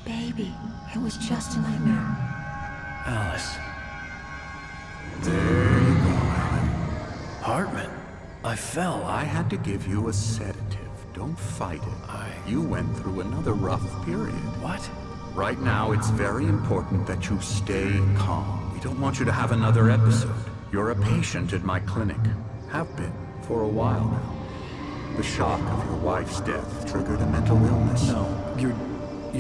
Baby, it was just a nightmare. Alice. There you go, Alan. Hartman. I fell. I had to give you a sedative. Don't fight it. You went through another rough period. What? Right now, it's very important that you stay calm. We don't want you to have another episode. You're a patient at my clinic. Have been for a while now. The shock of your wife's death triggered a mental illness. No, you're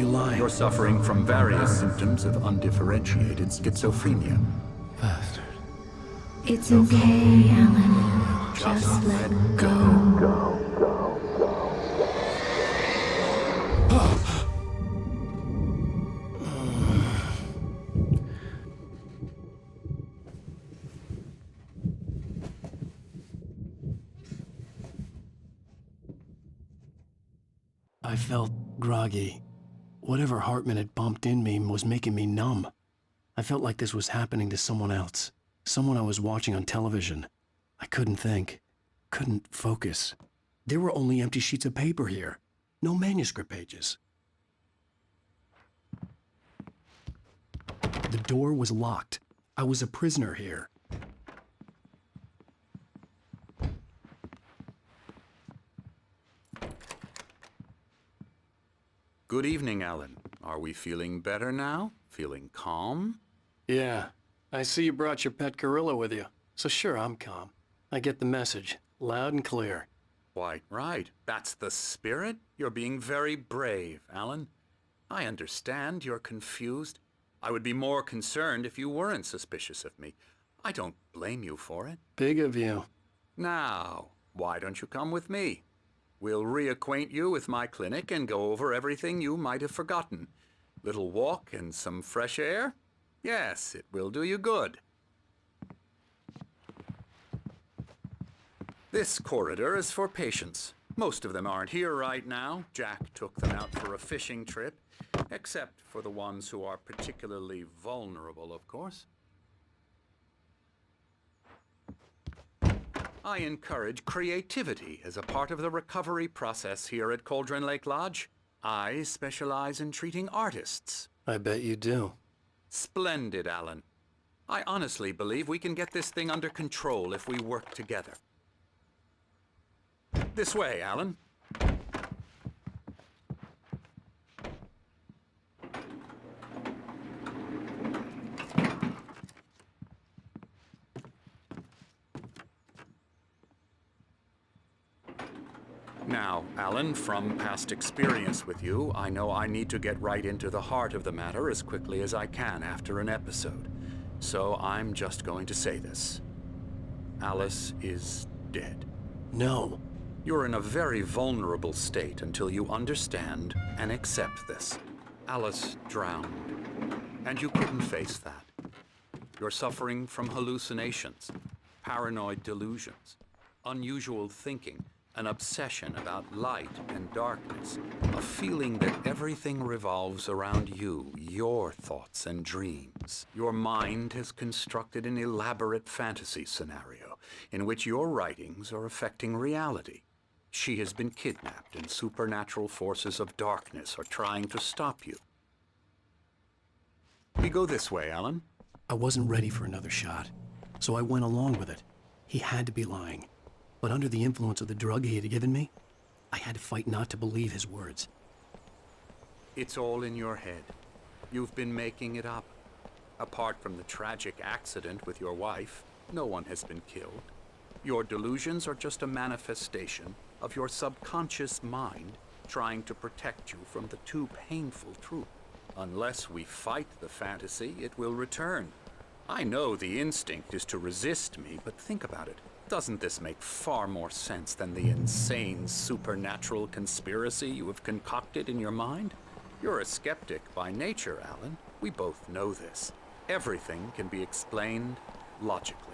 lying. You're suffering from various symptoms of undifferentiated schizophrenia. Bastard. It's okay, Alan. Just let go. I felt groggy. Whatever Hartman had bumped in me was making me numb. I felt like this was happening to someone else. Someone I was watching on television. I couldn't think. Couldn't focus. There were only empty sheets of paper here. No manuscript pages. The door was locked. I was a prisoner here. Good evening, Alan. Are we feeling better now? Feeling calm? Yeah. I see you brought your pet gorilla with you. So sure, I'm calm. I get the message. Loud and clear. Quite right. That's the spirit. You're being very brave, Alan. I understand you're confused. I would be more concerned if you weren't suspicious of me. I don't blame you for it. Big of you. Now, why don't you come with me? We'll reacquaint you with my clinic and go over everything you might have forgotten. Little walk and some fresh air? Yes, it will do you good. This corridor is for patients. Most of them aren't here right now. Jack took them out for a fishing trip, except for the ones who are particularly vulnerable, of course. I encourage creativity as a part of the recovery process here at Cauldron Lake Lodge. I specialize in treating artists. I bet you do. Splendid, Alan. I honestly believe we can get this thing under control if we work together. This way, Alan. Now, Alan, from past experience with you, I know I need to get right into the heart of the matter as quickly as I can after an episode. So I'm just going to say this. Alice is dead. No. You're in a very vulnerable state until you understand and accept this. Alice drowned, and you couldn't face that. You're suffering from hallucinations, paranoid delusions, unusual thinking, an obsession about light and darkness, a feeling that everything revolves around you, your thoughts and dreams. Your mind has constructed an elaborate fantasy scenario in which your writings are affecting reality. She has been kidnapped and supernatural forces of darkness are trying to stop you. We go this way, Alan. I wasn't ready for another shot, so I went along with it. He had to be lying. But under the influence of the drug he had given me, I had to fight not to believe his words. It's all in your head. You've been making it up. Apart from the tragic accident with your wife, no one has been killed. Your delusions are just a manifestation of your subconscious mind trying to protect you from the too painful truth. Unless we fight the fantasy, it will return. I know the instinct is to resist me, but think about it. Doesn't this make far more sense than the insane supernatural conspiracy you have concocted in your mind? You're a skeptic by nature, Alan. We both know this. Everything can be explained logically.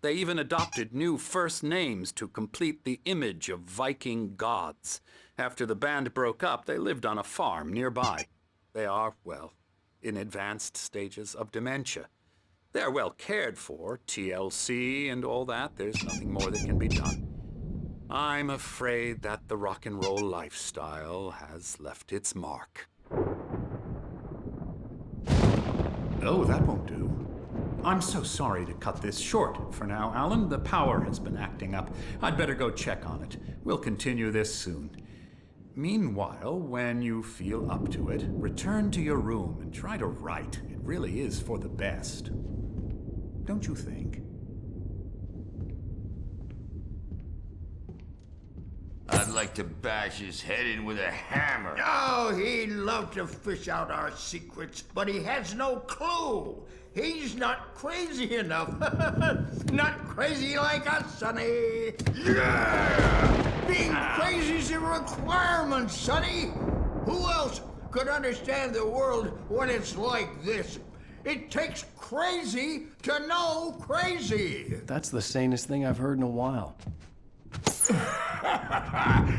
They even adopted new first names to complete the image of Viking gods. After the band broke up, they lived on a farm nearby. They are, well, in advanced stages of dementia. They're well cared for, TLC and all that. There's nothing more that can be done. I'm afraid that the rock and roll lifestyle has left its mark. Oh, that won't do. I'm so sorry to cut this short for now, Alan. The power has been acting up. I'd better go check on it. We'll continue this soon. Meanwhile, when you feel up to it, return to your room and try to write. It really is for the best. Don't you think? I'd like to bash his head in with a hammer. Oh, he'd love to fish out our secrets, but he has no clue. He's not crazy enough. Not crazy like us, Sonny. Yeah! Being crazy's a requirement, Sonny. Who else could understand the world when it's like this? It takes crazy to know crazy. That's the sanest thing I've heard in a while.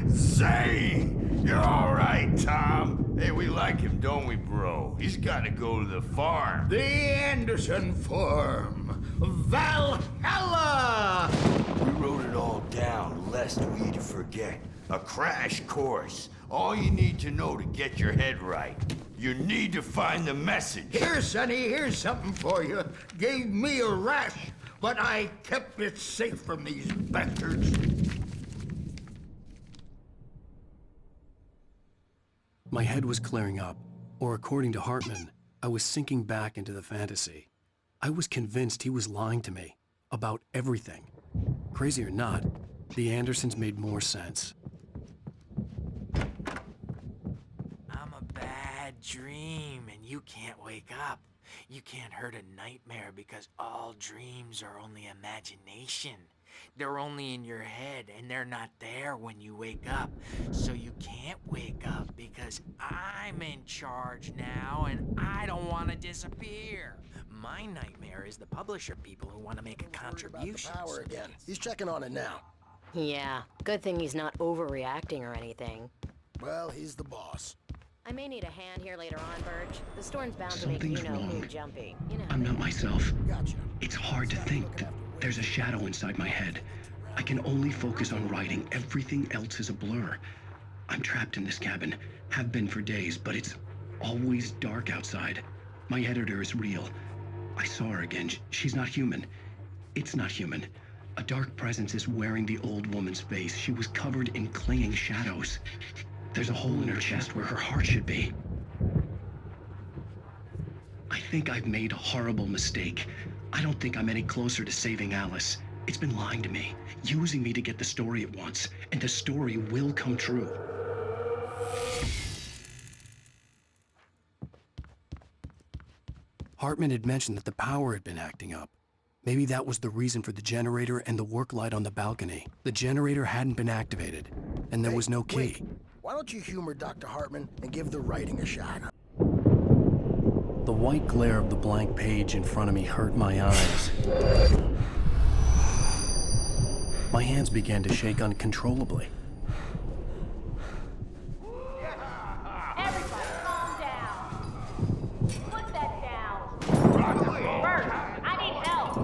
Zane! You're all right, Tom. Hey, we like him, don't we, bro? He's got to go to the farm. The Anderson Farm. Valhalla! We wrote it all down, lest we forget. A crash course. All you need to know to get your head right. You need to find the message. Here, Sonny, here's something for you. Gave me a rash, but I kept it safe from these bastards. My head was clearing up, or according to Hartman, I was sinking back into the fantasy. I was convinced he was lying to me about everything. Crazy or not, the Andersons made more sense. I'm a bad dream, and you can't wake up. You can't hurt a nightmare because all dreams are only imagination. They're only in your head, and they're not there when you wake up. So you can't wake up because I'm in charge now, and I don't want to disappear. My nightmare is the publisher people who want to make a contribution. Power again. He's checking on it now. Yeah, good thing he's not overreacting or anything. Well, he's the boss. I may need a hand here later on, Birch. The storm's bound to make Something's you know who wrong. jumpy. You know. I'm not myself. Gotcha. It's hard to think. There's a shadow inside my head. I can only focus on writing. Everything else is a blur. I'm trapped in this cabin. Have been for days, but it's always dark outside. My editor is real. I saw her again. She's not human. It's not human. A dark presence is wearing the old woman's face. She was covered in clinging shadows. There's a hole in her chest where her heart should be. I think I've made a horrible mistake. I don't think I'm any closer to saving Alice. It's been lying to me, using me to get the story it wants, and the story will come true. Hartman had mentioned that the power had been acting up. Maybe that was the reason for the generator and the work light on the balcony. The generator hadn't been activated, and there was no key. Wait. Why don't you humor Dr. Hartman and give the writing a shot? The white glare of the blank page in front of me hurt my eyes. My hands began to shake uncontrollably. Everybody, calm down. Put that down. Bert, I need help.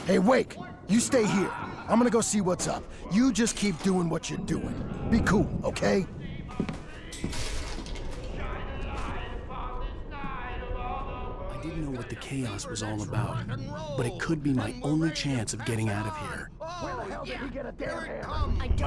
Hey, Wake, you stay here. I'm gonna go see what's up. You just keep doing what you're doing. Be cool, okay? I didn't know what the chaos was all about, but it could be my only chance of getting out of here. Where the hell did he get a damn hammer? I don't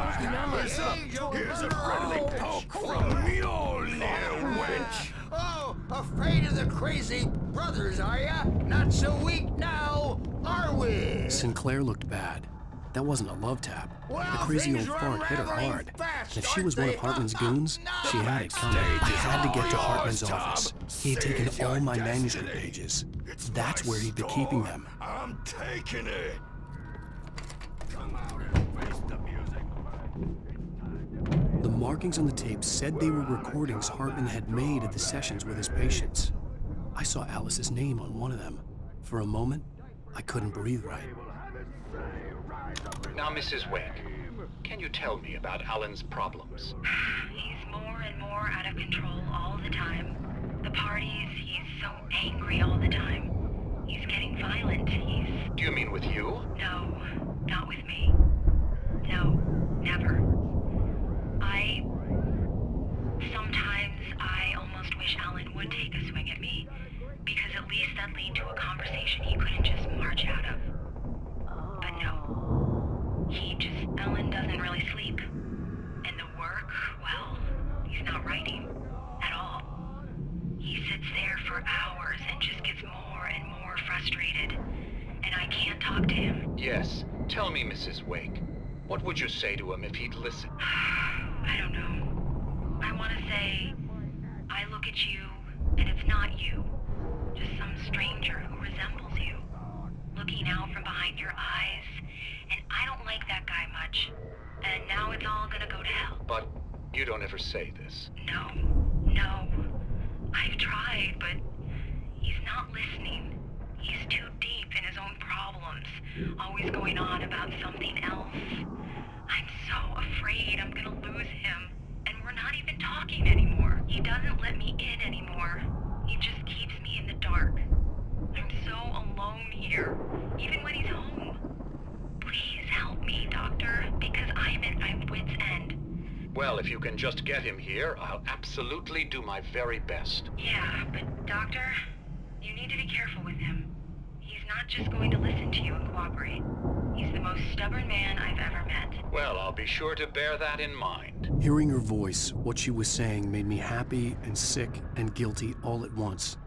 know. Here's a friendly poke from Mjolnir, wench. Oh, afraid of the crazy brothers, are ya? Not so weak now, are we? Sinclair looked bad. That wasn't a love tap. Well, The crazy old things are fart hit her unraveling hard. fast, If she aren't was one of they? Hartman's goons, she had it coming. I had to get to Hartman's office. He had taken all my manuscript pages. That's where he'd be keeping them. I'm taking it. Come out and face the music. The markings on the tape said they were recordings Hartman had made at the sessions with his patients. I saw Alice's name on one of them. For a moment, I couldn't breathe right. Now, Mrs. Wake, can you tell me about Alan's problems? He's more and more out of control all the time. The parties, he's so angry all the time. He's getting violent. Do you mean with you? No, not with me. No, never. Sometimes I almost wish Alan would take a swing at me, because at least that'd lead to a conversation he couldn't just march out of. But no. Alan doesn't really sleep. And the work, well, he's not writing at all. He sits there for hours and just gets more and more frustrated. And I can't talk to him. Yes. Tell me, Mrs. Wake. What would you say to him if he'd listen? I don't know. I want to say, I look at you, and it's not you. Just some stranger who resembles you. Looking out from behind your eyes. And I don't like that guy much. And now it's all gonna go to hell. But you don't ever say this. No. I've tried, but he's not listening. He's too deep in his own problems, always going on about something else. I'm so afraid I'm gonna lose him, and we're not even talking anymore. He doesn't let me in anymore. He just keeps me in the dark. I'm so alone here, even when he's home. Please help me, Doctor, because I'm at my wit's end. Well, if you can just get him here, I'll absolutely do my very best. Yeah, but Doctor, you need to be careful with him. He's not just going to listen to you and cooperate. He's the most stubborn man I've ever met. Well, I'll be sure to bear that in mind. Hearing her voice, what she was saying made me happy and sick and guilty all at once.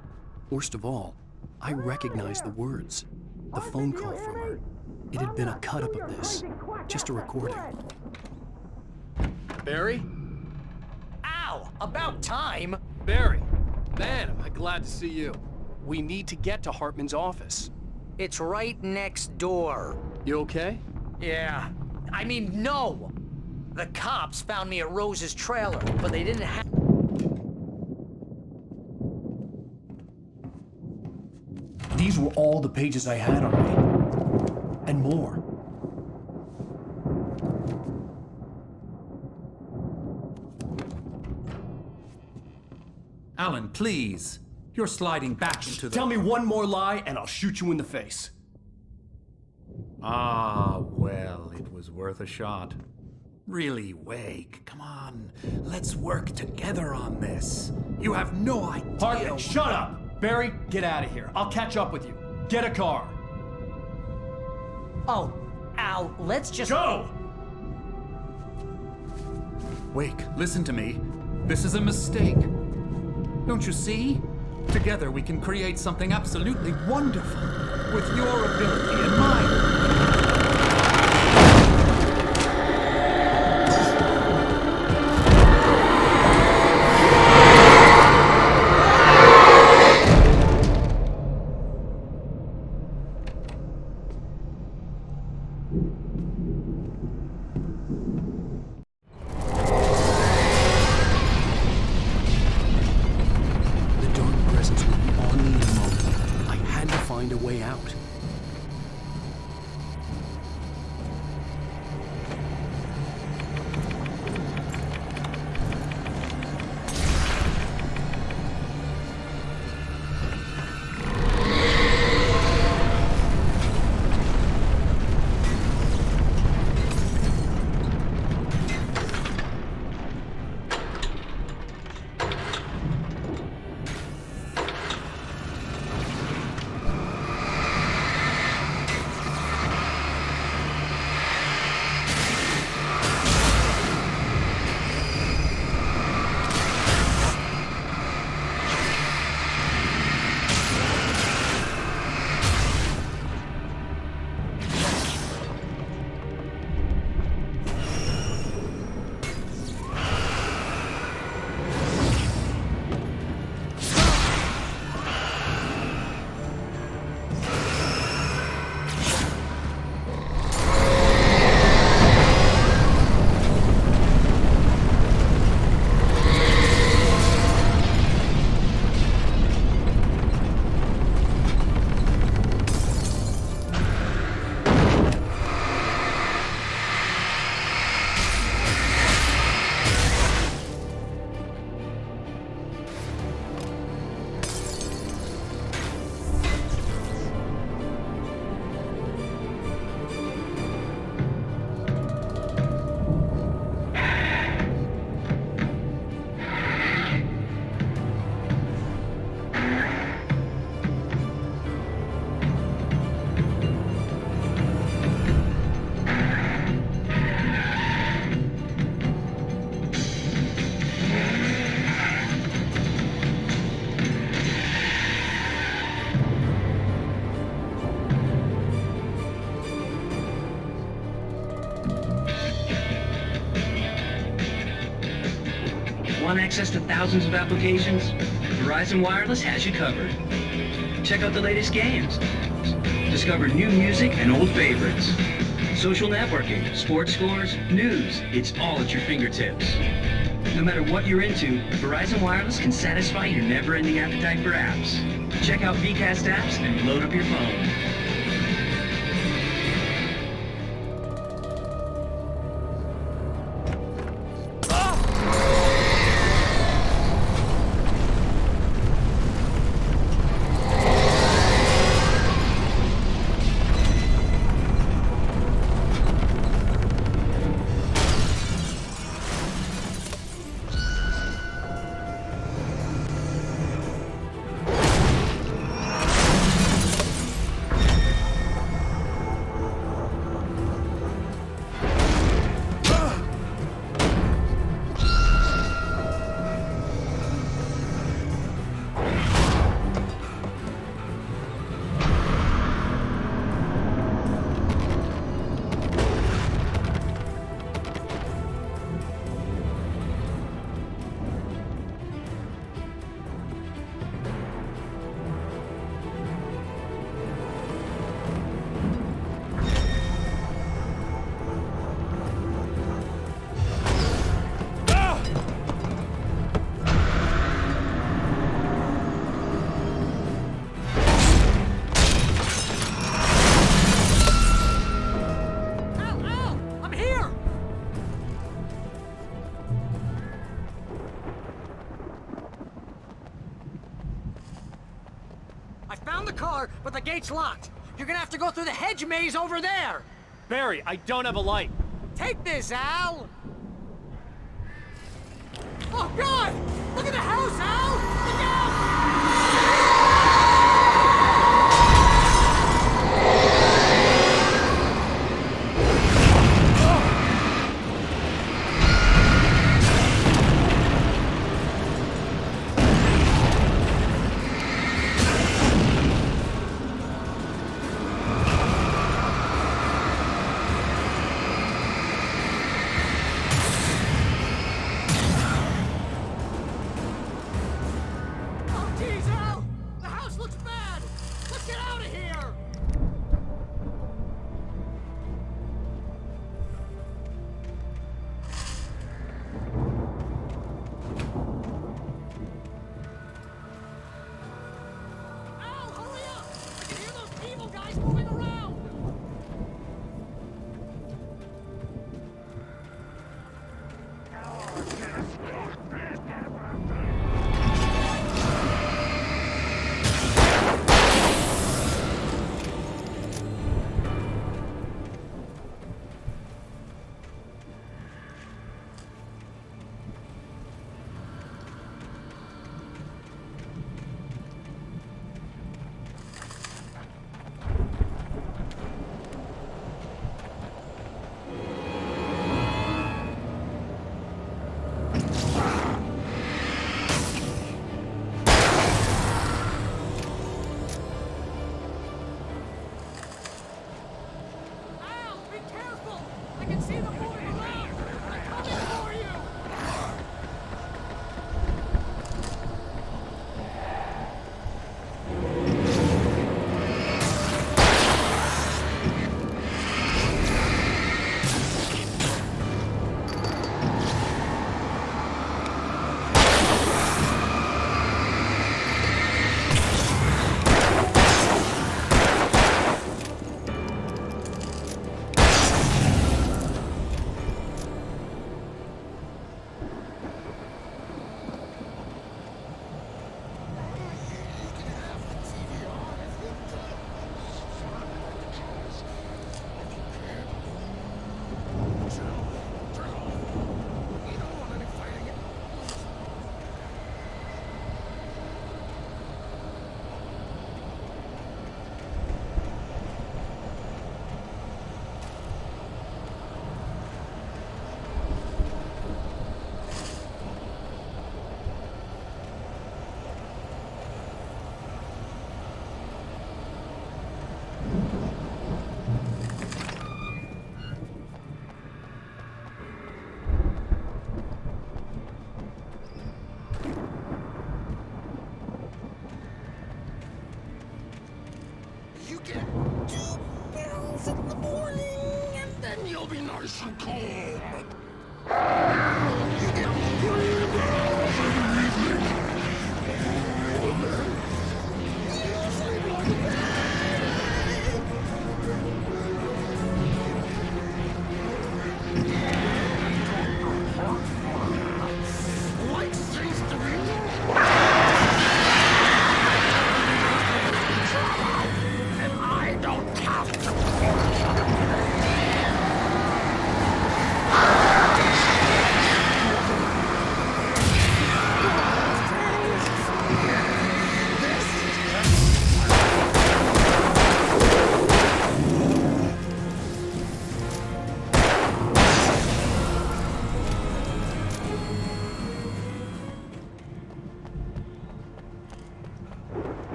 Worst of all, I recognized the words. The phone call from her. It had been a cut-up of this. Just a recording. Barry? Ow! About time! Barry! Man, am I glad to see you. We need to get to Hartman's office. It's right next door. You okay? Yeah. I mean, no! The cops found me at Rose's trailer, but they didn't have... These were all the pages I had on me. And more. Alan, please. You're sliding back into the... Tell me one more lie and I'll shoot you in the face. Ah, well, it was worth a shot. Really, Wake, come on. Let's work together on this. You have no idea... Hartman, shut up! Barry, get out of here. I'll catch up with you. Get a car. Oh, Al, let's just... Go! Wake, listen to me. This is a mistake. Don't you see? Together we can create something absolutely wonderful. With your ability and mine. thousands of applications? Verizon Wireless has you covered. Check out the latest games. Discover new music and old favorites. Social networking, sports scores, news, it's all at your fingertips. No matter what you're into, Verizon Wireless can satisfy your never-ending appetite for apps. Check out VCast apps and load up your phone. I found the car, but the gate's locked. You're gonna have to go through the hedge maze over there. Barry, I don't have a light. Take this, Al! Oh, God! Look at the house, Al! Look out!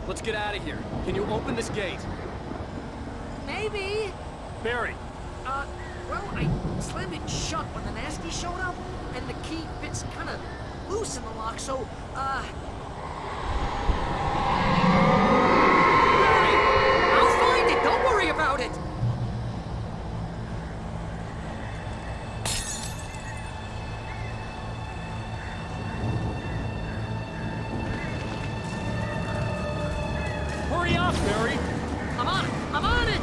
Let's get out of here. Can you open this gate? Maybe. Barry. Well, I slammed it shut when the nasty showed up, and the key fits kind of loose in the lock, so, Barry! I'll find it! Don't worry about it! Hurry up, Barry! I'm on it! I'm on it!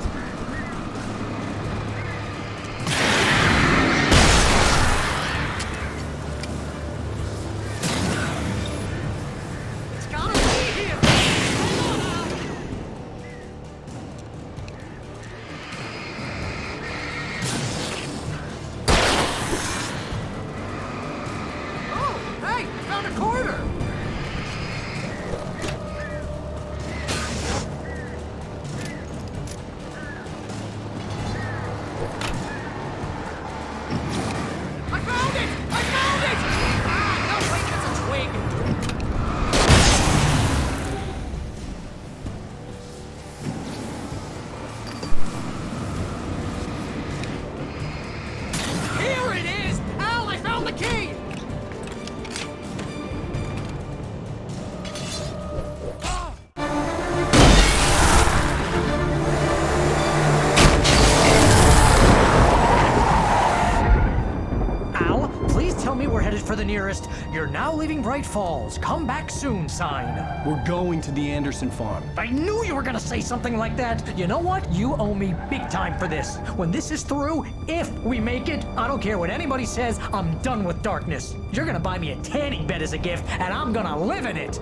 nearest "You're now leaving Bright Falls. Come back soon" sign. We're going to the Anderson farm. I knew you were gonna say something like that. You know what? You owe me big time for this. When this is through, if we make it, I don't care what anybody says, I'm done with darkness. You're gonna buy me a tanning bed as a gift, and I'm gonna live in it.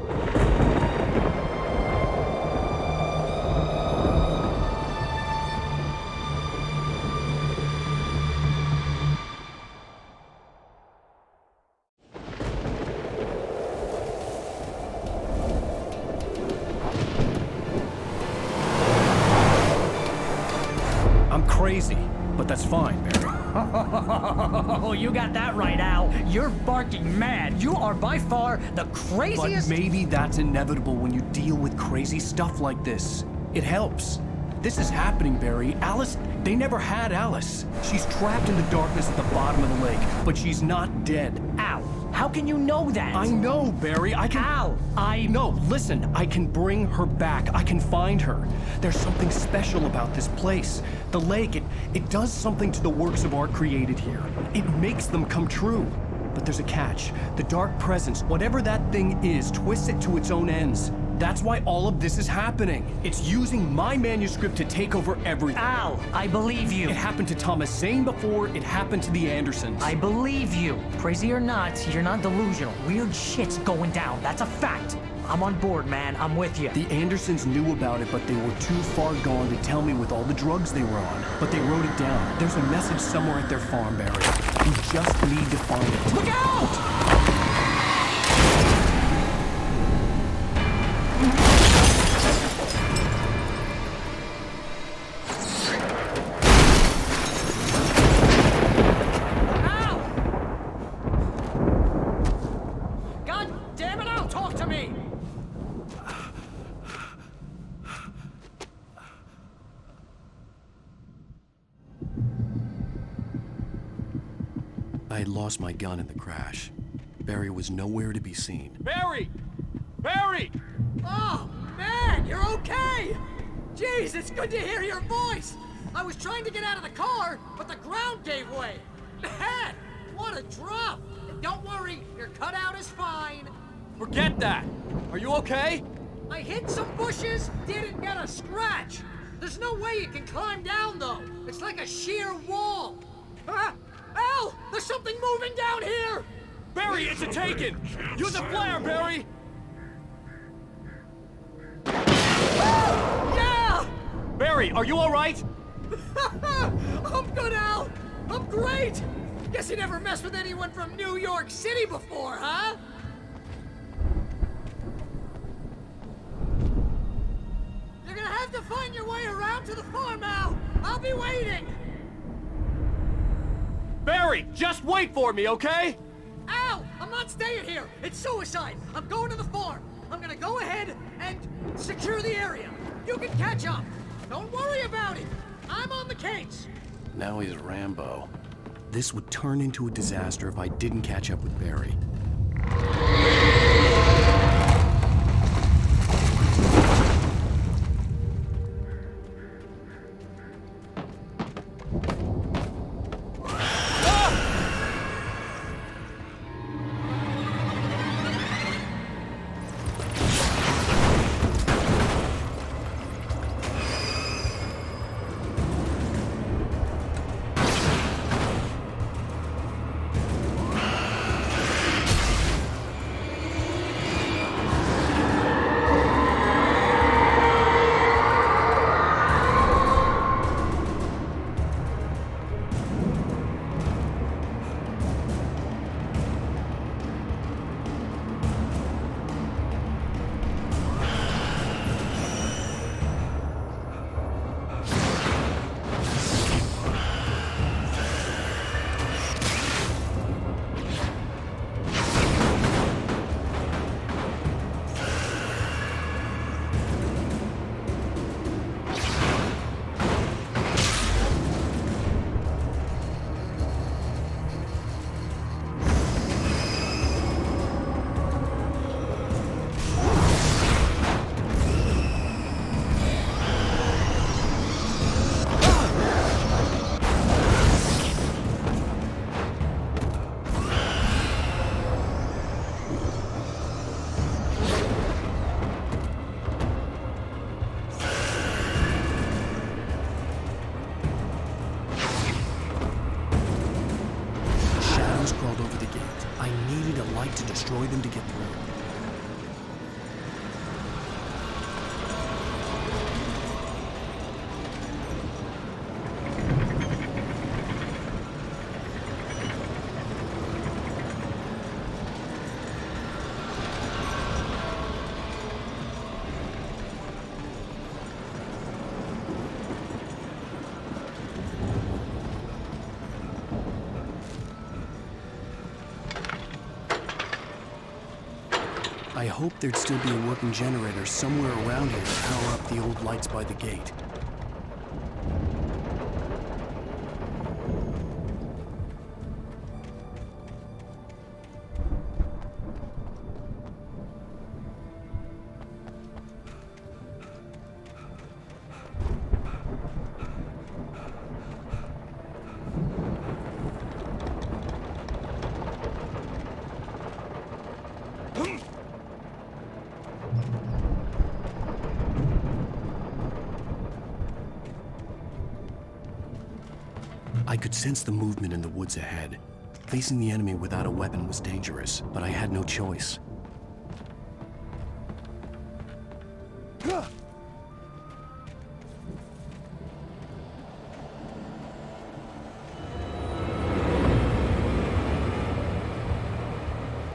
I'm crazy, but that's fine, Barry. Oh, you got that right, Al. You're barking mad. You are by far the craziest... But maybe that's inevitable when you deal with crazy stuff like this. It helps. This is happening, Barry. Alice, they never had Alice. She's trapped in the darkness at the bottom of the lake, but she's not dead. Al, how can you know that? I know, Barry. I can... Al, No, listen. I can bring her back. I can find her. There's something special about this place. The lake, it does something to the works of art created here. It makes them come true. But there's a catch. The dark presence, whatever that thing is, twists it to its own ends. That's why all of this is happening. It's using my manuscript to take over everything. Al, I believe you. It happened to Thomas Zane before, it happened to the Andersons. I believe you. Crazy or not, you're not delusional. Weird shit's going down. That's a fact. I'm on board, man. I'm with you. The Andersons knew about it, but they were too far gone to tell me with all the drugs they were on. But they wrote it down. There's a message somewhere at their farm, Barry. You just need to find it. Look out! I had lost my gun in the crash. Barry was nowhere to be seen. Barry! Barry! Oh, man, you're okay! Jeez, it's good to hear your voice! I was trying to get out of the car, but the ground gave way. Man, what a drop! And don't worry, your cutout is fine. Forget that! Are you okay? I hit some bushes, didn't get a scratch. There's no way you can climb down, though. It's like a sheer wall. Ah! Al! There's something moving down here! Barry, it's a Taken! Use a flare, Barry! Yeah! Barry, are you alright? I'm good, Al! I'm great! Guess you never messed with anyone from New York City before, huh? You're gonna have to find your way around to the farm, Al! I'll be waiting! Barry, just wait for me, okay? Al! I'm not staying here! It's suicide! I'm going to the farm! I'm gonna go ahead and secure the area! You can catch up! Don't worry about it! I'm on the case! Now he's Rambo. This would turn into a disaster if I didn't catch up with Barry. hoped there'd still be a working generator somewhere around here to power up the old lights by the gate. I could sense the movement in the woods ahead. Facing the enemy without a weapon was dangerous, but I had no choice.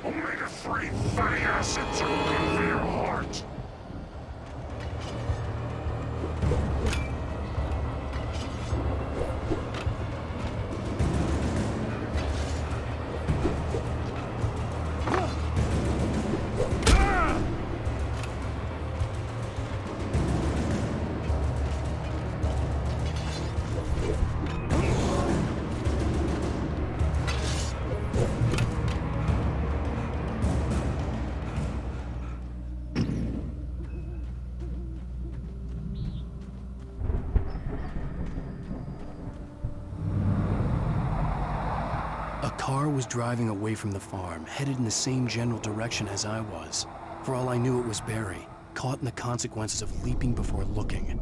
Omega-3 fatty acids are good for your heart. A car was driving away from the farm, headed in the same general direction as I was. For all I knew, it was Barry, caught in the consequences of leaping before looking.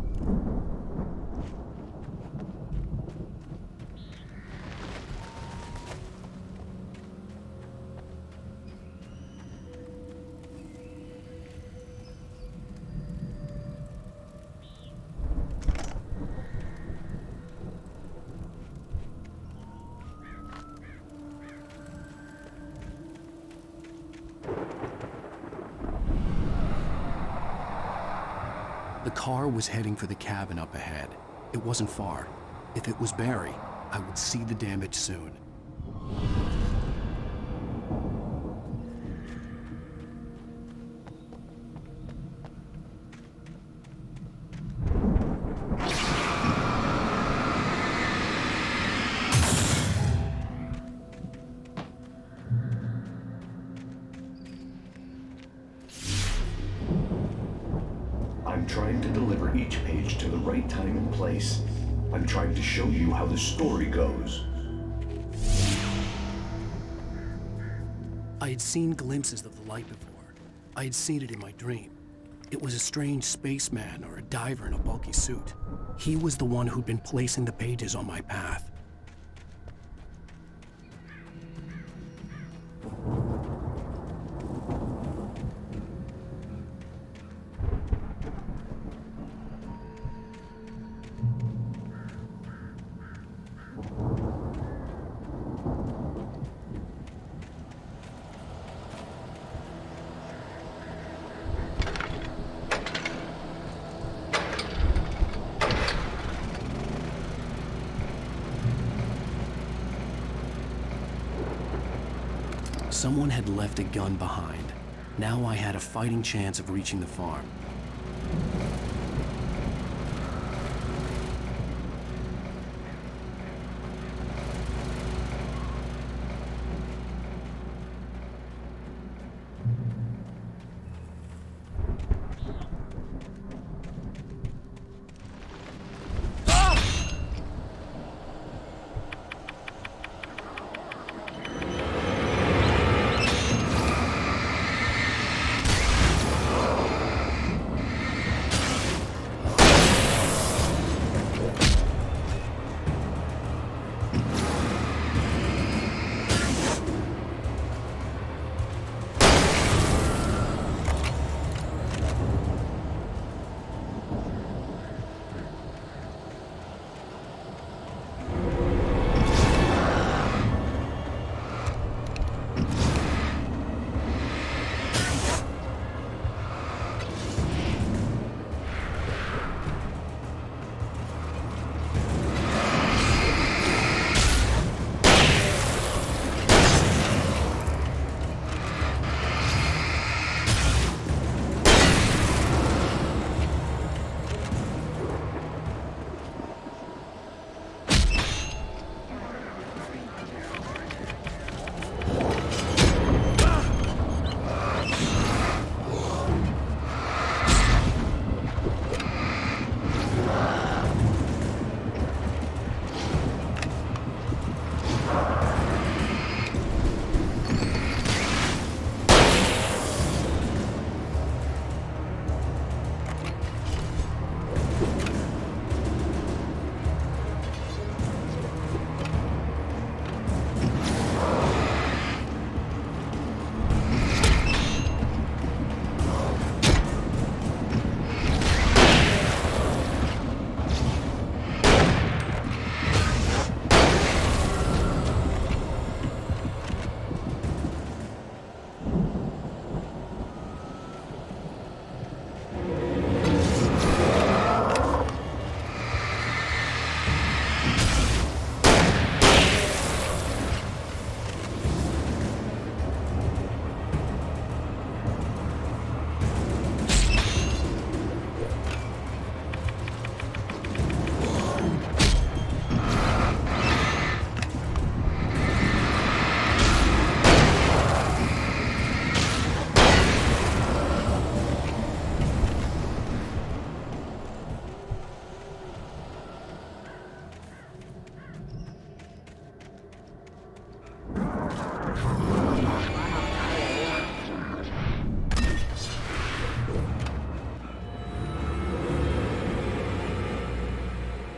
The car was heading for the cabin up ahead. It wasn't far. If it was Barry, I would see the damage soon. I'm trying to deliver each page to the right time and place. I'm trying to show you how the story goes. I had seen glimpses of the light before. I had seen it in my dream. It was a strange spaceman or a diver in a bulky suit. He was the one who'd been placing the pages on my path. Someone had left a gun behind. Now I had a fighting chance of reaching the farm.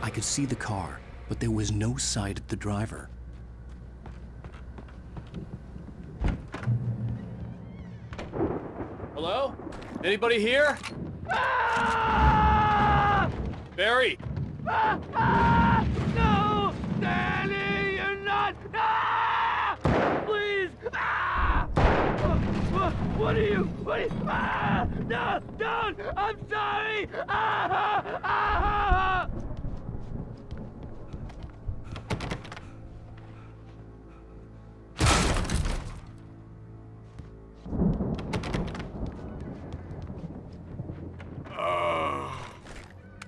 I could see the car, but there was no sight of the driver. Hello? Anybody here? Barry! No! Danny, you're not! Please! What are you? No! Don't! I'm sorry!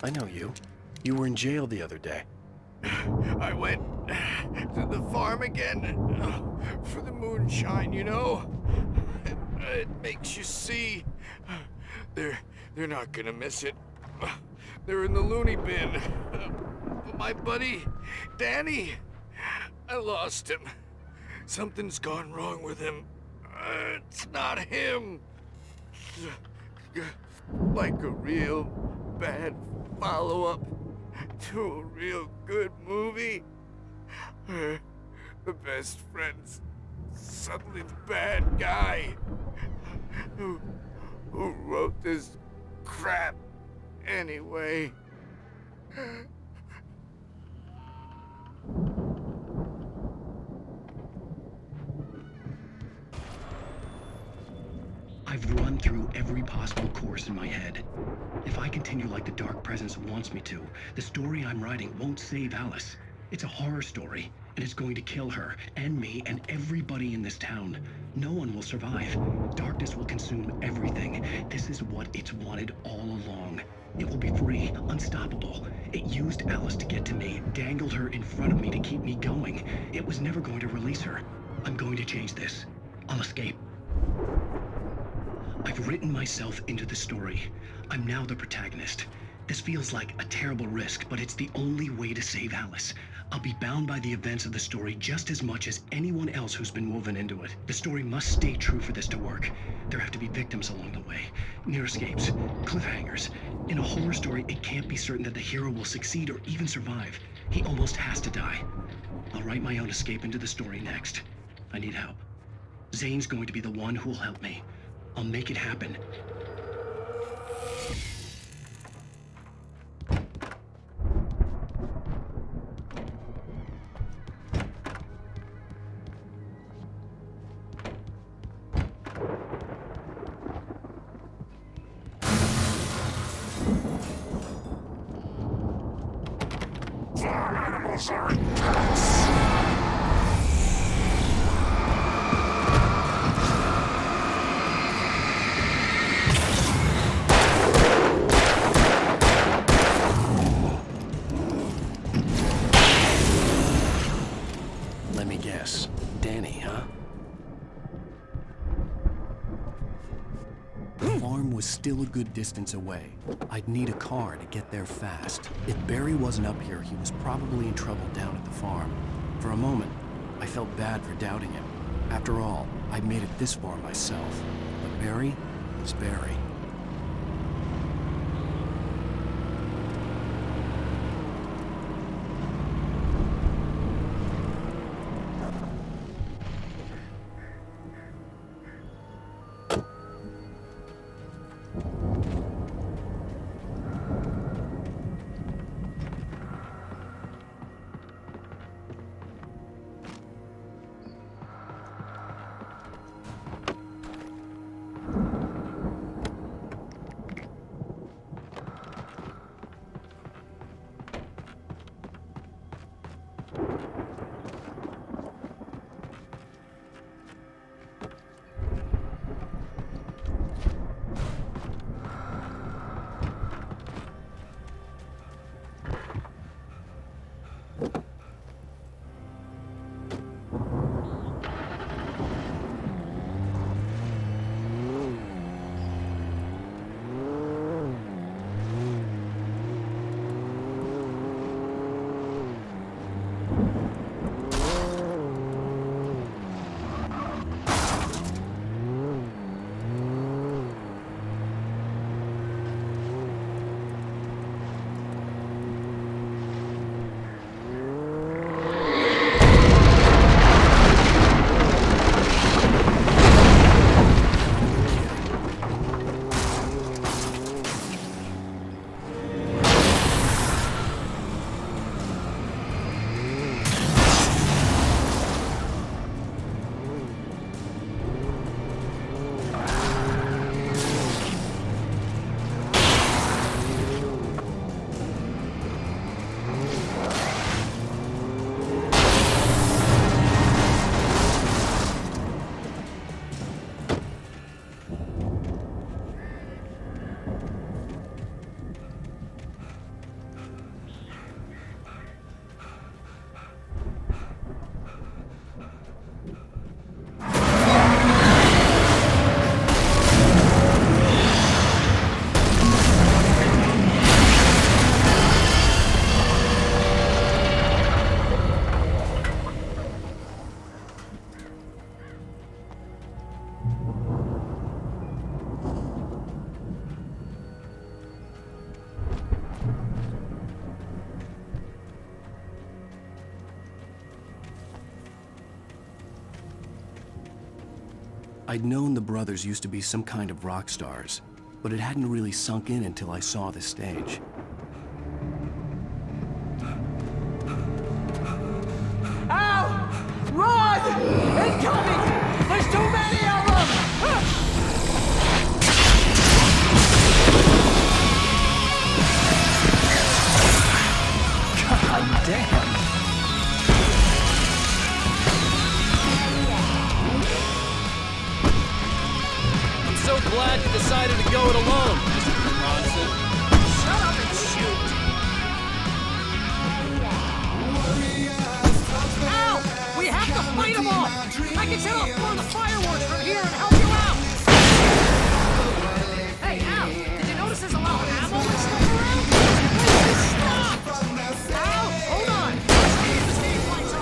I know you. You were in jail the other day. I went to the farm again for the moonshine, you know? It makes you see. They're not gonna miss it. They're in the loony bin. But my buddy, Danny, I lost him. Something's gone wrong with him. It's not him. Like a real bad follow-up to a real good movie. The best friend's suddenly the bad guy who wrote this crap anyway. I've run through every possible course in my head. If I continue like the Dark Presence wants me to, the story I'm writing won't save Alice. It's a horror story, and it's going to kill her, and me, and everybody in this town. No one will survive. Darkness will consume everything. This is what it's wanted all along. It will be free, unstoppable. It used Alice to get to me, dangled her in front of me to keep me going. It was never going to release her. I'm going to change this. I'll escape. I've written myself into the story. I'm now the protagonist. This feels like a terrible risk, but it's the only way to save Alice. I'll be bound by the events of the story just as much as anyone else who's been woven into it. The story must stay true for this to work. There have to be victims along the way, near escapes, cliffhangers. In a horror story, it can't be certain that the hero will succeed or even survive. He almost has to die. I'll write my own escape into the story next. I need help. Zane's going to be the one who'll help me. I'll make it happen. Farm animals are pets! Let me guess. Danny, huh? The farm was still a good distance away. I'd need a car to get there fast. If Barry wasn't up here, he was probably in trouble down at the farm. For a moment, I felt bad for doubting him. After all, I'd made it this far myself. But Barry was Barry. I'd known the brothers used to be some kind of rock stars, but it hadn't really sunk in until I saw the stage. Al! Run! Incoming! There's too many of them! God damn! I'm so glad you decided to go it alone, Mr. Bronson. Shut up and shoot! Al! We have to fight them all! I can set off more of the fireworks from here and help you out! Hey, Al! Did you notice there's a lot of ammo and stuff around? Please stop! Al! Hold on! Let's keep the stage lights on!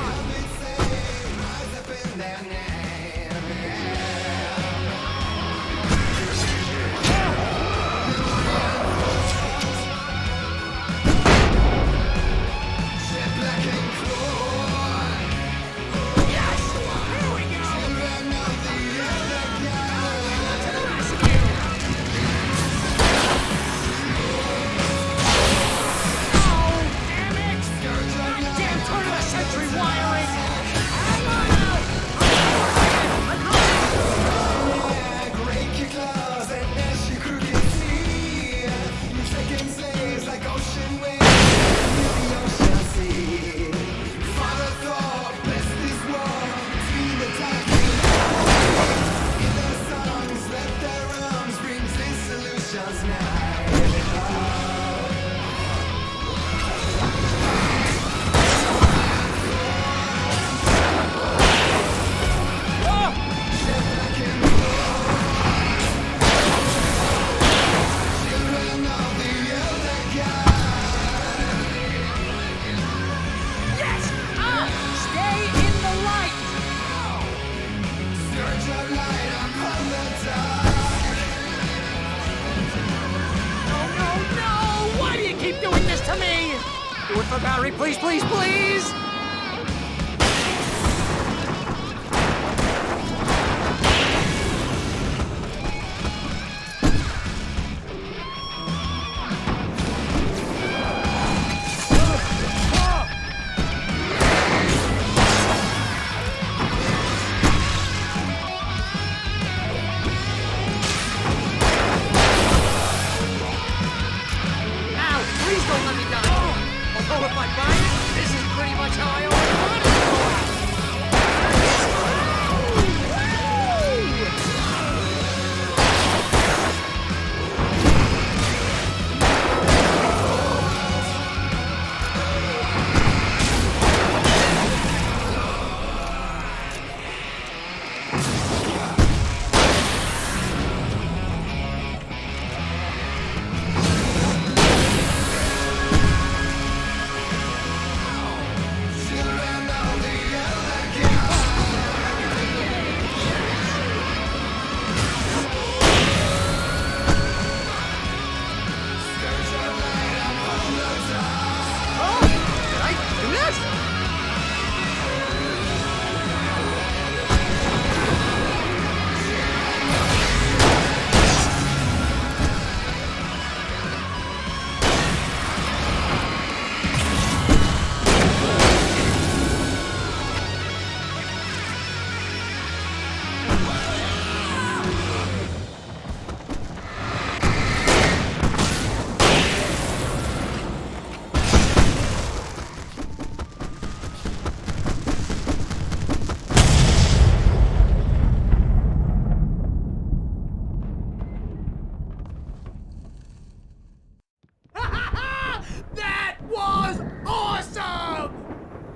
Do it for Barry, please, please, please!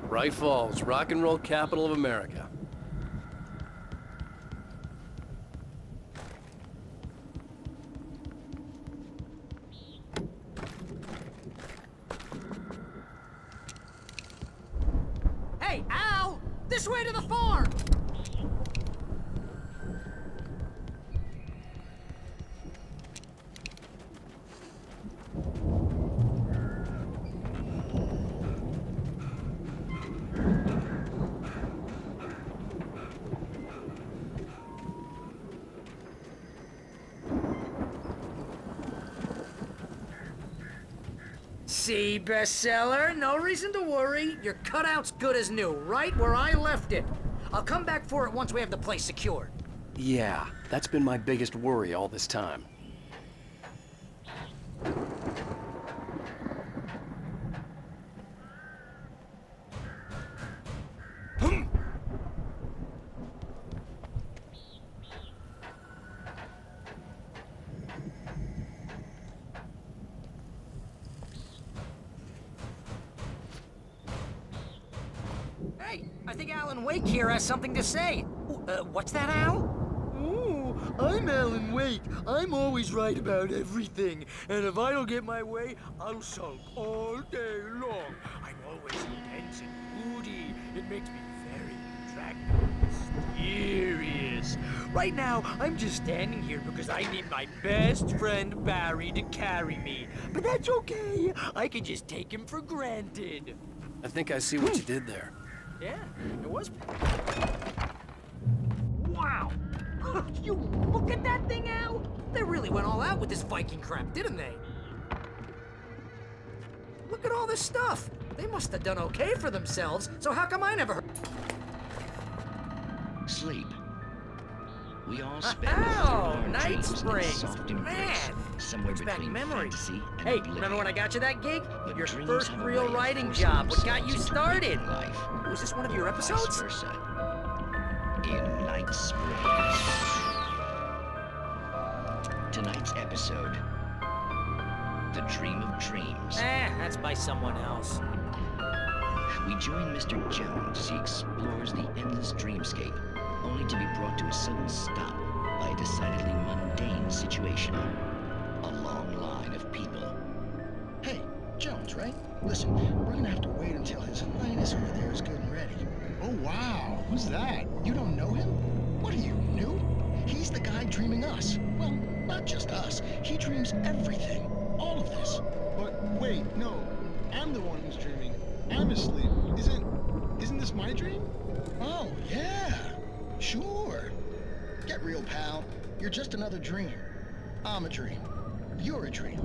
Bright Falls, rock and roll capital of America. Hey, Al! This way to the farm! See, bestseller? No reason to worry. Your cutout's good as new, right where I left it. I'll come back for it once we have the place secured. Yeah, that's been my biggest worry all this time. Hey, I think Alan Wake here has something to say. What's that, Al? Ooh, I'm Alan Wake. I'm always right about everything. And if I don't get my way, I'll sulk all day long. I'm always tense and moody. It makes me very attractive and mysterious. Right now, I'm just standing here because I need my best friend Barry to carry me. But that's okay. I can just take him for granted. I think I see what you did there. Yeah, it was. Wow! You look at that thing, Al! They really went all out with this Viking crap, didn't they? Look at all this stuff. They must have done okay for themselves, so how come I never heard? Sleep. We all spend Oh, our Night dreams in a Springs. soft embrace, Man, somewhere brings back between memories. fantasy and Hey, oblivion. remember when I got you that gig? But Your dreams first have a real way of writing forcing job. What got you themselves into started? waking life. Was this one of your Vice episodes? versa. In Night Springs. Tonight's episode, The Dream of Dreams. That's by someone else. We join Mr. Jones as he explores the endless dreamscape, only to be brought to a sudden stop by a decidedly mundane situation. A long line of people. Hey, Jones, right? Listen, we're gonna have to wait until His Highness over there is good and ready. Oh, wow. Who's that? You don't know him? What are you, new? He's the guy dreaming us. Well, not just us. He dreams everything. All of this. But wait, no. I'm the one who's dreaming. I'm asleep. Isn't this my dream? Oh, yeah. Sure. Get real, pal. You're just another dream. I'm a dream. You're a dream.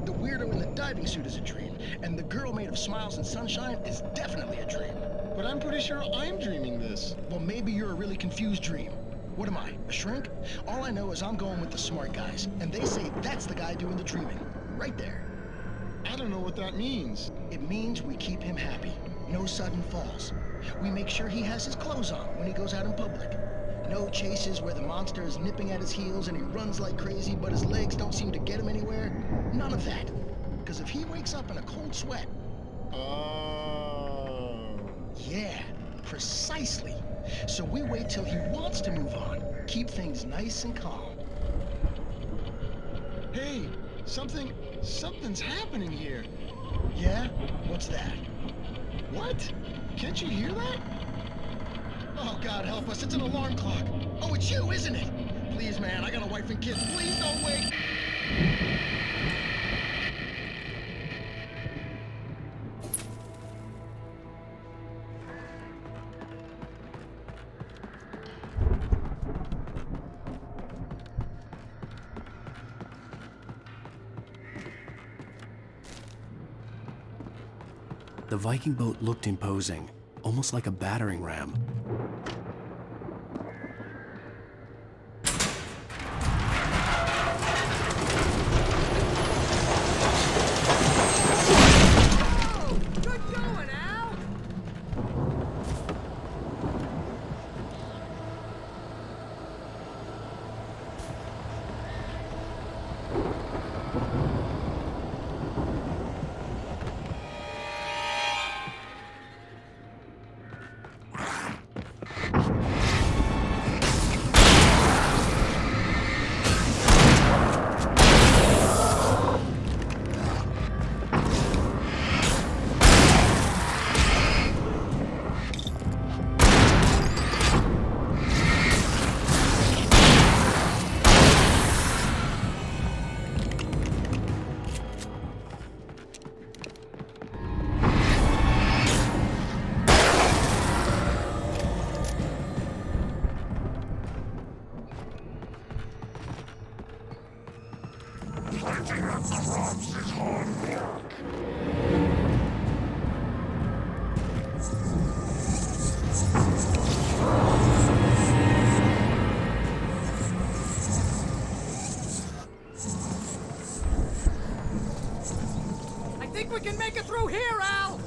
The weirdo in the diving suit is a dream. And the girl made of smiles and sunshine is definitely a dream. But I'm pretty sure I'm dreaming this. Well, maybe you're a really confused dream. What am I, a shrink? All I know is I'm going with the smart guys, and they say that's the guy doing the dreaming. Right there. I don't know what that means. It means we keep him happy. No sudden falls. We make sure he has his clothes on when he goes out in public. No chases where the monster is nipping at his heels and he runs like crazy, but his legs don't seem to get him anywhere. None of that. Because if he wakes up in a cold sweat... Oh... Yeah, precisely. So we wait till he wants to move on. Keep things nice and calm. Hey, something's happening here. Yeah? What's that? What? Can't you hear that? Oh, God help us, it's an alarm clock. Oh, it's you, isn't it? Please, man, I got a wife and kids. Please don't wake. The Viking boat looked imposing, almost like a battering ram. Good going, Al! think we can make it through here, Al!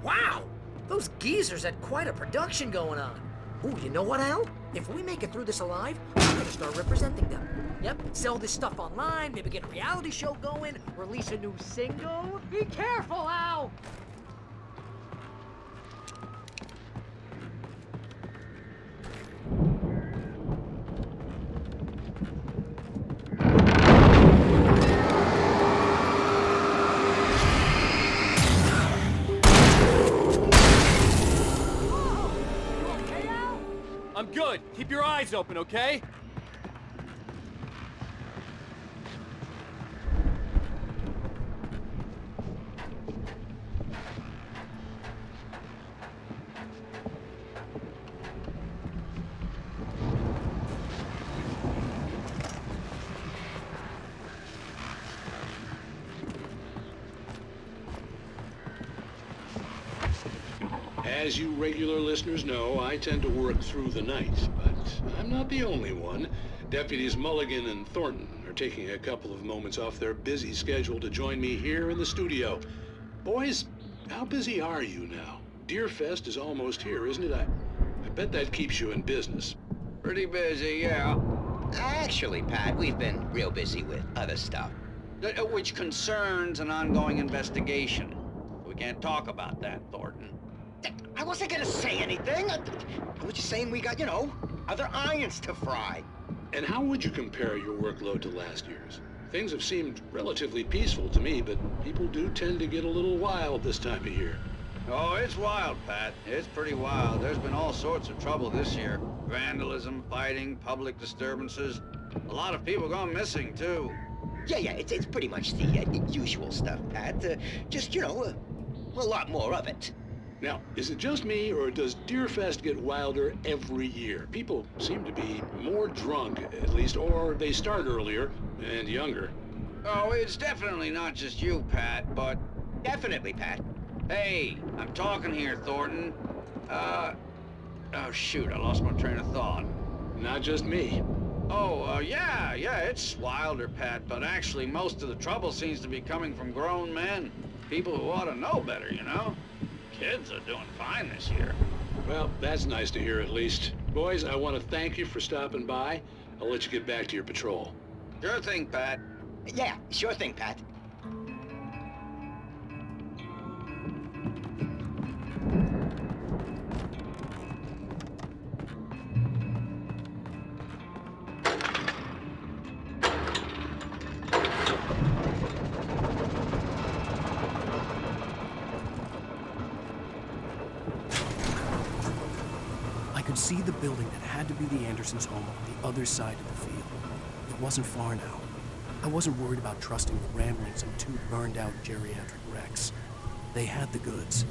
Wow! Those geezers had quite a production going on. Ooh, you know what, Al? If we make it through this alive, I'm gonna start representing them. Yep, sell this stuff online, maybe get a reality show going, release a new single. Be careful, Al! I'm good. Keep your eyes open, okay? As you regular listeners know, I tend to work through the night, but I'm not the only one. Deputies Mulligan and Thornton are taking a couple of moments off their busy schedule to join me here in the studio. Boys, how busy are you now? Deerfest is almost here, isn't it? I bet that keeps you in business. Pretty busy, yeah. Actually, Pat, we've been real busy with other stuff, which concerns an ongoing investigation. We can't talk about that, Thornton. I wasn't gonna say anything. I was just saying we got, other irons to fry. And how would you compare your workload to last year's? Things have seemed relatively peaceful to me, but people do tend to get a little wild this time of year. Oh, it's wild, Pat. It's pretty wild. There's been all sorts of trouble this year. Vandalism, fighting, public disturbances. A lot of people gone missing, too. Yeah, it's pretty much the usual stuff, Pat. Just, a lot more of it. Now, is it just me, or does Deerfest get wilder every year? People seem to be more drunk, at least, or they start earlier and younger. Oh, it's definitely not just you, Pat, but... Definitely, Pat. Hey, I'm talking here, Thornton. Oh, shoot, I lost my train of thought. Not just me. Oh, yeah, it's wilder, Pat, but actually most of the trouble seems to be coming from grown men. People who ought to know better, Kids are doing fine this year. Well, that's nice to hear at least. Boys, I want to thank you for stopping by. I'll let you get back to your patrol. Sure thing, Pat. Yeah, sure thing, Pat. I could see the building that had to be the Andersons' home on the other side of the field. It wasn't far now. I wasn't worried about trusting the ramblings of two burned-out geriatric wrecks. They had the goods.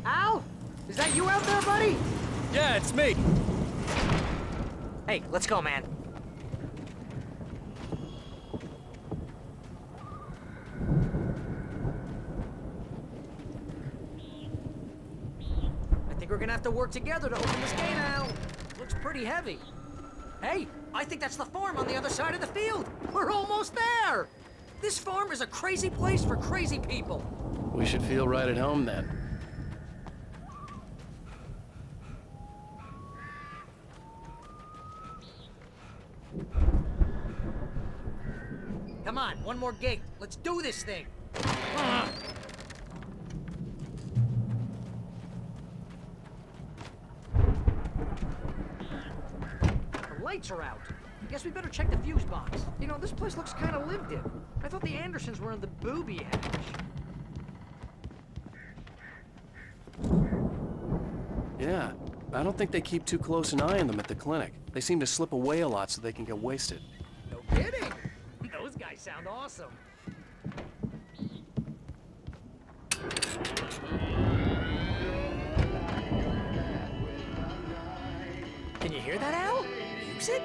Al? Is that you out there, buddy? Yeah, it's me. Hey, let's go, man. I think we're gonna have to work together to open this gate, Al. Looks pretty heavy. Hey, I think that's the farm on the other side of the field. We're almost there. This farm is a crazy place for crazy people. We should feel right at home then. Come on, one more gate. Let's do this thing. The lights are out. I guess we better check the fuse box. You know, this place looks kind of lived in. I thought the Andersons were in the booby hatch. Yeah, I don't think they keep too close an eye on them at the clinic. They seem to slip away a lot so they can get wasted. No kidding. Those guys sound awesome. Can you hear that, Al? Music?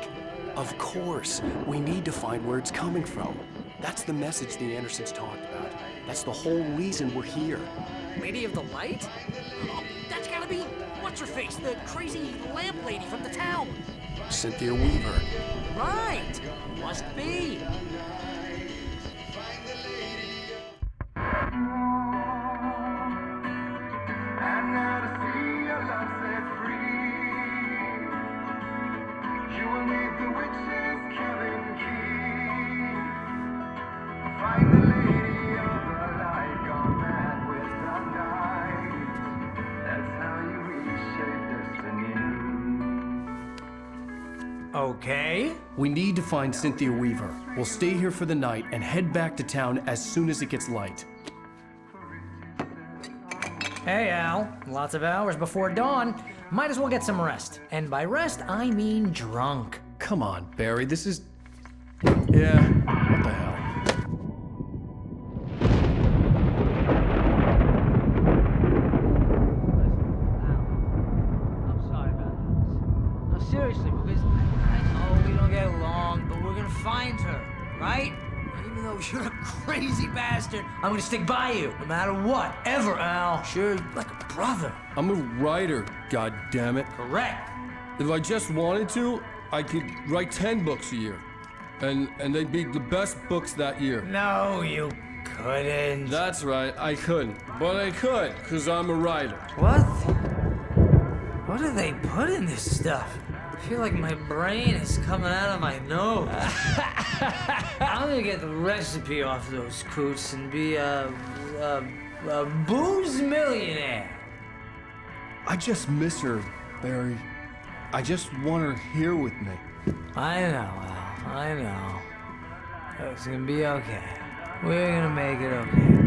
Of course. We need to find where it's coming from. That's the message the Andersons talked about. That's the whole reason we're here. Lady of the Light? Oh, that's gotta be what's-her-face, the crazy lamp lady from the town. Cynthia Weaver. Right. Must be. Okay. We need to find Cynthia Weaver. We'll stay here for the night and head back to town as soon as it gets light. Hey, Al. Lots of hours before dawn. Might as well get some rest. And by rest, I mean drunk. Come on, Barry, this is... Yeah, what the hell? I'm sorry about this. No, seriously, because I know we don't get along, but we're gonna find her, right? And even though you're a crazy bastard, I'm gonna stick by you, no matter what, ever, Al. Sure, like a brother. I'm a writer, goddammit. Correct. If I just wanted to, I could write 10 books a year. And they'd be the best books that year. No, you couldn't. That's right, I couldn't. But I could, because I'm a writer. What? What do they put in this stuff? I feel like my brain is coming out of my nose. I'm gonna get the recipe off those coots and be a booze millionaire. I just miss her, Barry. I just want her here with me. I know, Al. I know. It's gonna be okay. We're gonna make it okay.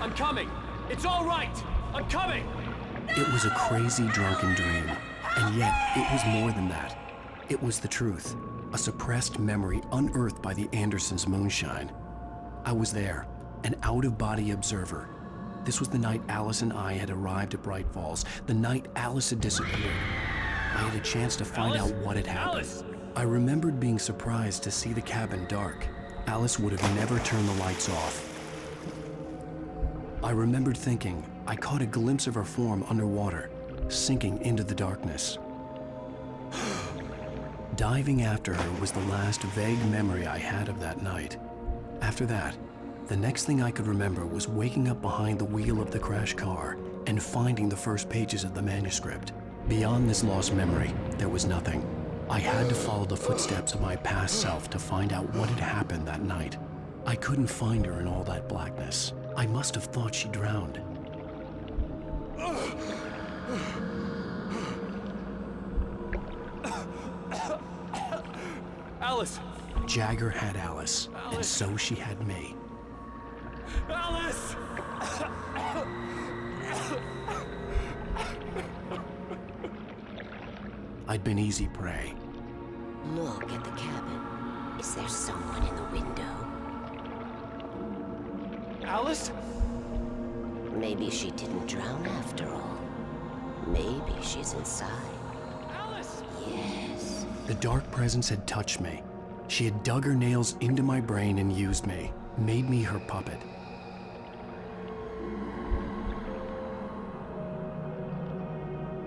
I'm coming! It's all right! I'm coming! It was a crazy drunken dream, and yet it was more than that. It was the truth. a suppressed memory unearthed by the Andersons' moonshine. I was there, an out-of-body observer. This was the night Alice and I had arrived at Bright Falls, the night Alice had disappeared. I had a chance to find out what had happened. Alice! I remembered being surprised to see the cabin dark. Alice would have never turned the lights off. I remembered thinking I caught a glimpse of her form underwater, sinking into the darkness. Diving after her was the last vague memory I had of that night. After that, the next thing I could remember was waking up behind the wheel of the crashed car and finding the first pages of the manuscript. Beyond this lost memory, there was nothing. I had to follow the footsteps of my past self to find out what had happened that night. I couldn't find her in all that blackness. I must have thought she drowned. Alice! Jagger had Alice, and so she had me. Alice! I'd been easy prey. Look at the cabin. Is there someone in the window? Alice? Maybe she didn't drown after all. Maybe she's inside. Alice! Yes. The dark presence had touched me. She had dug her nails into my brain and used me, made me her puppet.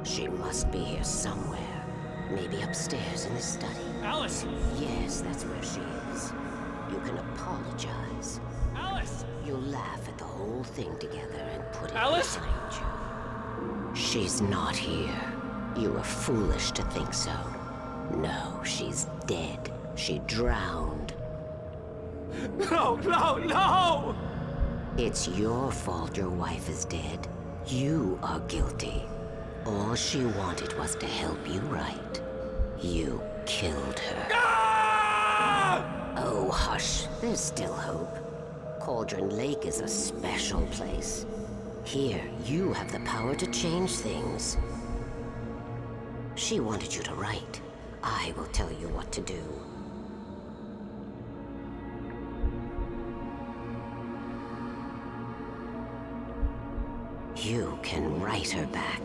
She must be here somewhere. Maybe upstairs in the study. Alice! Yes, that's where she is. You can apologize. Alice! You'll laugh at the whole thing together and put it Alice! behind you. She's not here. You were foolish to think so. No, she's dead. She drowned. No, no, no! It's your fault your wife is dead. You are guilty. All she wanted was to help you right. You killed her. Ah! Oh, hush. There's still hope. Cauldron Lake is a special place. Here, you have the power to change things. She wanted you to write. I will tell you what to do. You can write her back.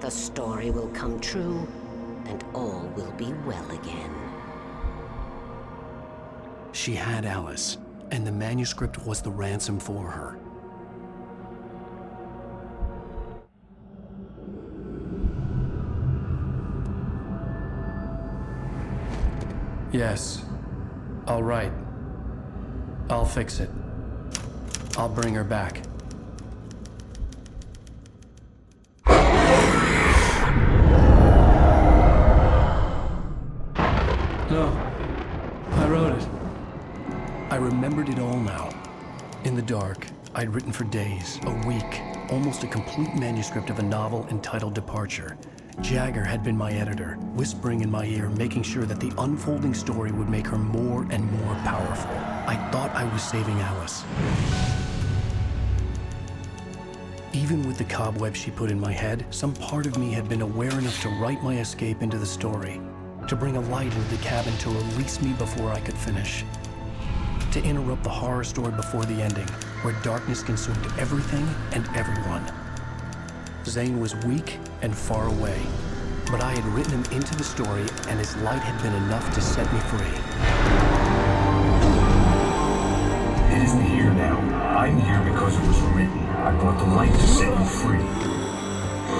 The story will come true, and all will be well again. She had Alice, and the manuscript was the ransom for her. Yes. All right. I'll fix it. I'll bring her back. No. I wrote it. I remembered it all now. In the dark, I'd written for days, a week, almost a complete manuscript of a novel entitled Departure. Jagger had been my editor, whispering in my ear, making sure that the unfolding story would make her more and more powerful. I thought I was saving Alice. Even with the cobweb she put in my head, some part of me had been aware enough to write my escape into the story, to bring a light into the cabin to release me before I could finish, to interrupt the horror story before the ending, where darkness consumed everything and everyone. Zane was weak and far away, but I had written him into the story, and his light had been enough to set me free. It isn't here now. I'm here because it was written. I brought the light to set you free.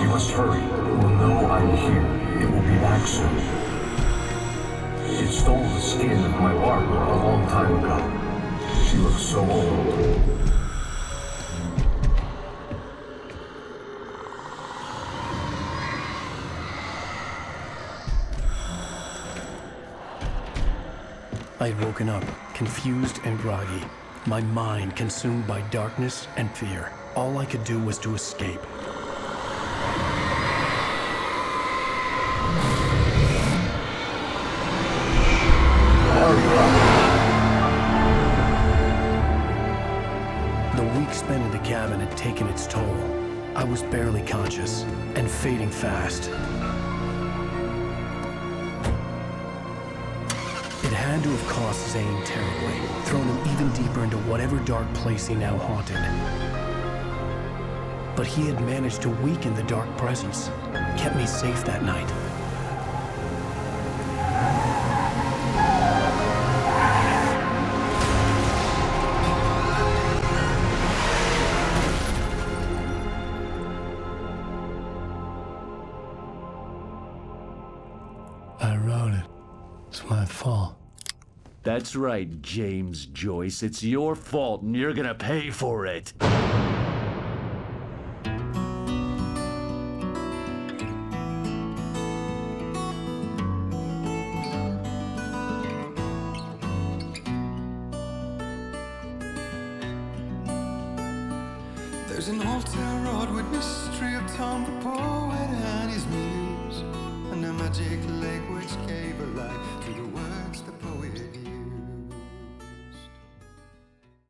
You must hurry. It will know I'm here. It will be back soon. It stole the skin of my Barbara a long time ago. She looks so old. I had woken up, confused and groggy, my mind consumed by darkness and fear. All I could do was to escape. The week spent in the cabin had taken its toll. I was barely conscious and fading fast. had to have cost Zane terribly, thrown him even deeper into whatever dark place he now haunted. But he had managed to weaken the dark presence, kept me safe that night. I wrote it. It's my fault. That's right, James Joyce. It's your fault, and you're gonna pay for it. There's an old town road with mystery of town report.